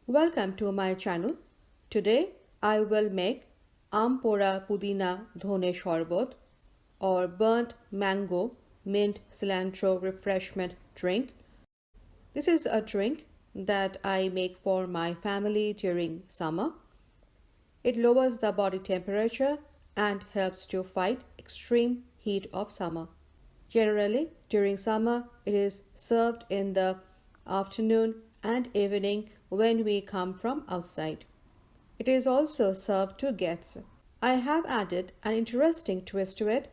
Welcome to my channel. Today I will make Aam Pora Pudina Dhone Shorbot or burnt mango mint cilantro refreshment drink. This is a drink that I make for my family during summer. It lowers the body temperature and helps to fight extreme heat of summer. Generally, during summer, it is served in the afternoon and evening when we come from outside. It is also served to guests. I have added an interesting twist to it.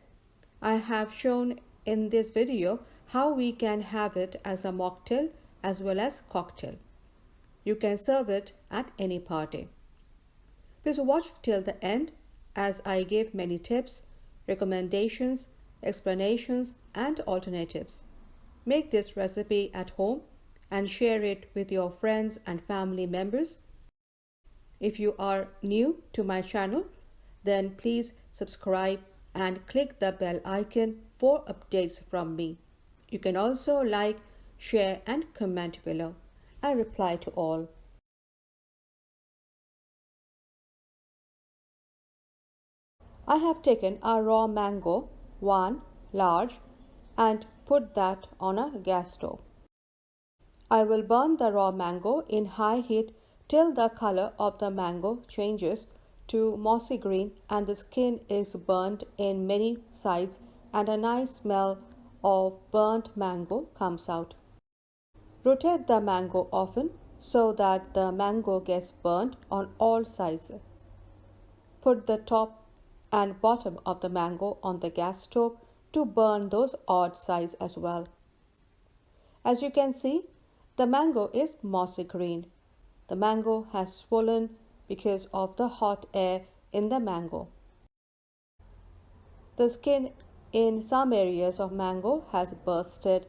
I have shown in this video how we can have it as a mocktail as well as cocktail. You can serve it at any party. Please watch till the end as I give many tips, recommendations, explanations and alternatives. Make this recipe at home and share it with your friends and family members. If you are new to my channel, then please subscribe and click the bell icon for updates from me. You can also like, share and comment below. I reply to all. I have taken a raw mango, one large, and put that on a gas stove. I will burn the raw mango in high heat till the color of the mango changes to mossy green and the skin is burnt in many sides and a nice smell of burnt mango comes out. Rotate the mango often so that the mango gets burnt on all sides. Put the top and bottom of the mango on the gas stove to burn those odd sides as well. As you can see, the mango is mossy green. The mango has swollen because of the hot air in the mango. The skin in some areas of mango has bursted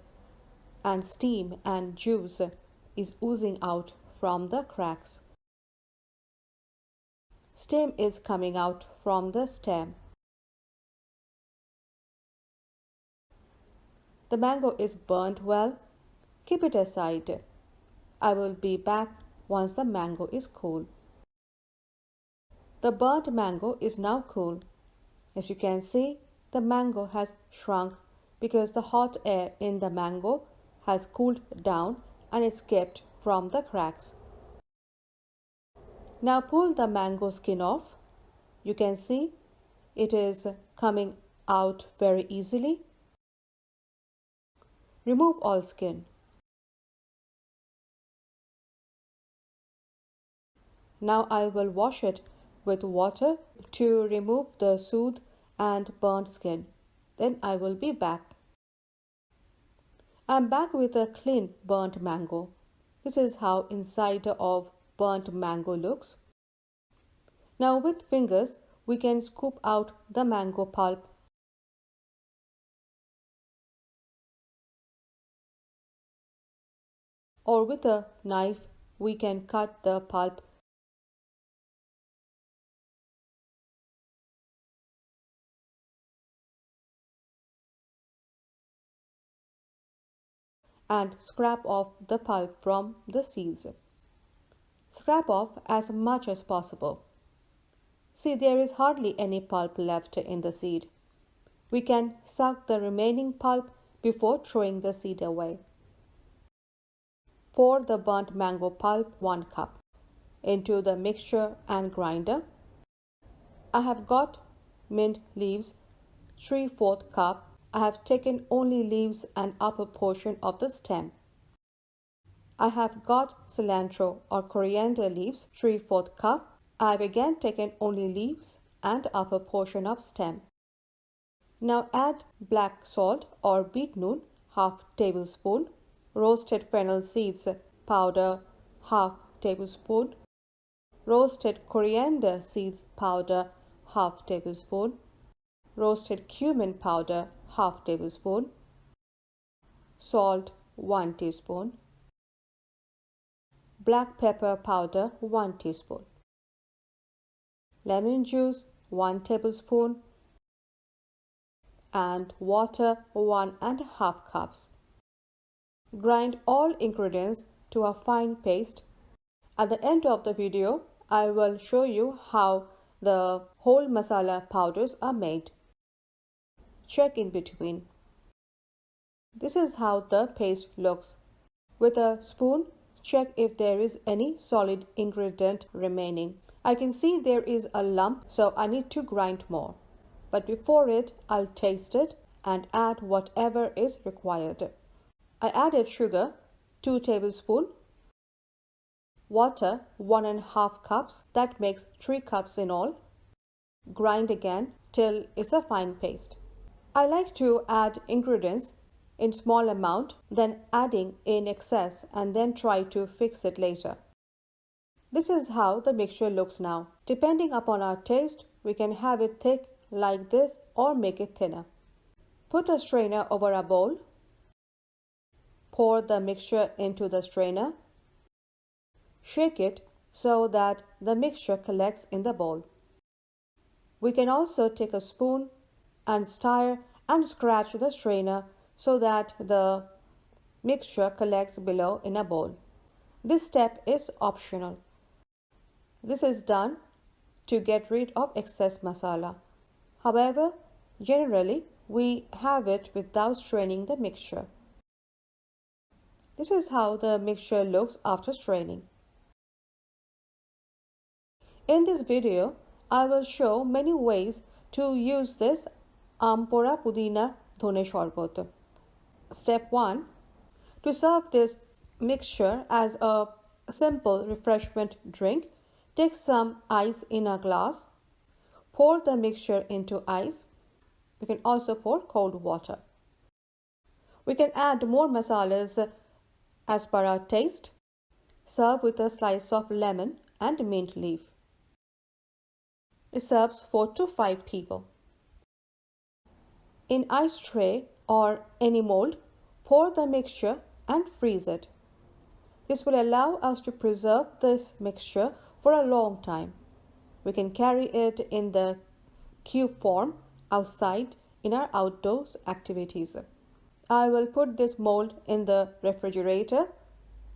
and steam and juice is oozing out from the cracks. Steam is coming out from the stem. The mango is burnt well. Keep it aside. I will be back once the mango is cool. The burnt mango is now cool. As you can see, the mango has shrunk because the hot air in the mango has cooled down and escaped from the cracks. Now pull the mango skin off. You can see it is coming out very easily. Remove all skin. Now I will wash it with water to remove the soot and burnt skin. Then I will be back. I am back with a clean burnt mango. This is how inside of burnt mango looks. Now with fingers we can scoop out the mango pulp. Or with a knife we can cut the pulp. And scrape off the pulp from the seeds. Scrape off as much as possible. See, there is hardly any pulp left in the seed. We can suck the remaining pulp before throwing the seed away. Pour the burnt mango pulp 1 cup into the mixture and grinder. I have got mint leaves 3/4 cup. I have taken only leaves and upper portion of the stem. I have got cilantro or coriander leaves 3/4 cup. I have again taken only leaves and upper portion of stem. Now add black salt or beet noon 1/2 tablespoon, roasted fennel seeds powder 1/2 tablespoon, roasted coriander seeds powder 1/2 tablespoon, roasted cumin powder 1/2 tablespoon, salt 1 teaspoon, black pepper powder 1 teaspoon, lemon juice 1 tablespoon, and water 1½ cups. Grind all ingredients to a fine paste At the end of the video, I will show you how the whole masala powders are made. Check in between. This is how the paste looks. With a spoon, check if there is any solid ingredient remaining. I can see there is a lump, so I need to grind more. But before it, I'll taste it and add whatever is required. I added sugar, 2 tablespoons, water, 1½ cups, that makes 3 cups in all. Grind again till it's a fine paste. I like to add ingredients in small amount, then adding in excess and then try to fix it later. This is how the mixture looks now. Depending upon our taste, we can have it thick like this or make it thinner. Put a strainer over a bowl. Pour the mixture into the strainer. Shake it so that the mixture collects in the bowl. We can also take a spoon and stir and scratch the strainer so that the mixture collects below in a bowl. This step is optional. This is done to get rid of excess masala. However, generally we have it without straining the mixture. This is how the mixture looks after straining. In this video, I will show many ways to use this Aam Pora Pudina Dhone Shorbot. Step 1. To serve this mixture as a simple refreshment drink, take some ice in a glass. Pour the mixture into ice. You can also pour cold water. We can add more masalas as per our taste. Serve with a slice of lemon and mint leaf. It serves 4 to 5 people. In ice tray or any mold, pour the mixture and freeze it. This will allow us to preserve this mixture for a long time. We can carry it in the cube form outside in our outdoors activities. I will put this mold in the refrigerator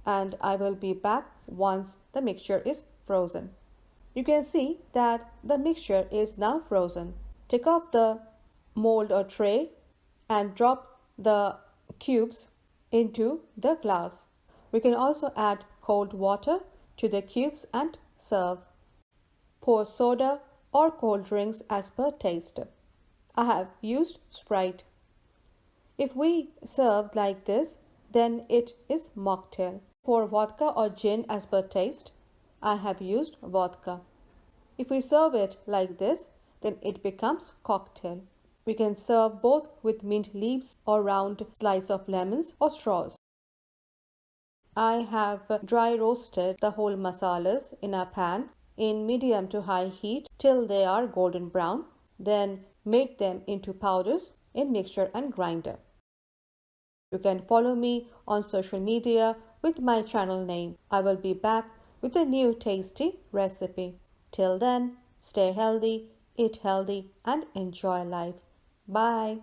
and I will be back once the mixture is frozen. You can see that the mixture is now frozen. Take off the mold or tray and drop the cubes into the glass. We can also add cold water to the cubes and serve. Pour soda or cold drinks as per taste. I have used Sprite. If we serve like this, then it is mocktail. Pour vodka or gin as per taste. I have used vodka. If we serve it like this, then it becomes cocktail. We can serve both with mint leaves or round slice of lemons or straws. I have dry roasted the whole masalas in a pan in medium to high heat till they are golden brown, then made them into powders in mixer and grinder. You can follow me on social media with my channel name. I will be back with a new tasty recipe. Till then, stay healthy, eat healthy and enjoy life. Bye.